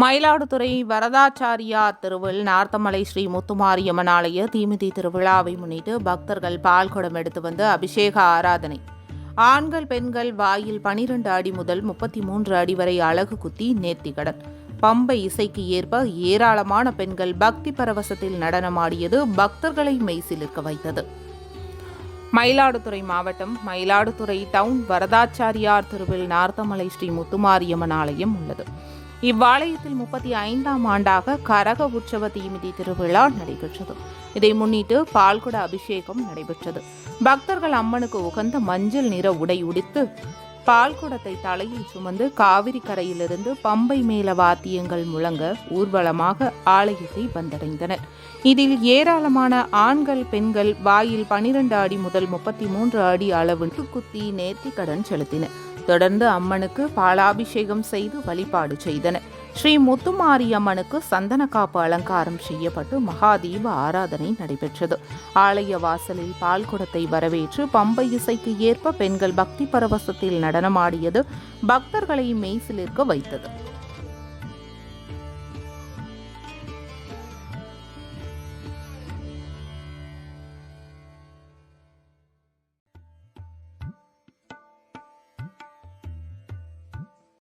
மயிலாடுதுறை வரதாச்சாரியார் திருவில் நார்த்தமலை ஸ்ரீ முத்துமாரியம்மன் ஆலய தீமிதி திருவிழாவை முன்னிட்டு பக்தர்கள் பால்குடம் எடுத்து வந்து அபிஷேக ஆராதனை. ஆண்கள் பெண்கள் வாயில் 12 அடி முதல் 33 அடி வரை அழகு குத்தி நேர்த்திக்கடன். பம்பை இசைக்கு ஏற்ப ஏராளமான பெண்கள் பக்தி பரவசத்தில் நடனமாடியது பக்தர்களை மெய்சிலிர்க்க வைத்தது. மயிலாடுதுறை மாவட்டம் மயிலாடுதுறை டவுன் வரதாச்சாரியார் திருவில் நார்த்தமலை ஸ்ரீ முத்துமாரியம்மன் ஆலயம் உள்ளது. இவ்வாலயத்தில் 35ஆம் ஆண்டாக கரக உற்சவ தீமிதி திருவிழா நடைபெற்றது. இதை முன்னிட்டு பால்குட அபிஷேகம் நடைபெற்றது. பக்தர்கள் அம்மனுக்கு உகந்த மஞ்சள் நிற உடை உடுத்து பால்குடத்தை தலையில் சுமந்து காவிரி கரையிலிருந்து பம்பை மேல வாத்தியங்கள் முழங்க ஊர்வலமாக ஆலயத்தை வந்தடைந்தனர். இதில் ஏராளமான ஆண்கள் பெண்கள் வாயில் 12 அடி முதல் 33 அடி அளவுக்கு குத்தி நேர்த்திக்கடன் செலுத்தினர். தொடர்ந்து அம்மனுக்கு பாலாபிஷேகம் செய்து வழிபாடு செய்தனர். ஸ்ரீ முத்துமாரியம்மனுக்கு சந்தனக்காப்பு அலங்காரம் செய்யப்பட்டு மகாதீப ஆராதனை நடைபெற்றது. ஆலய வாசலில் பால்குடத்தை வரவேற்று பம்பை இசைக்கு ஏற்ப பெண்கள் பக்தி பரவசத்தில் நடனமாடியது பக்தர்களை மெய்சிலிர்க்க வைத்தது.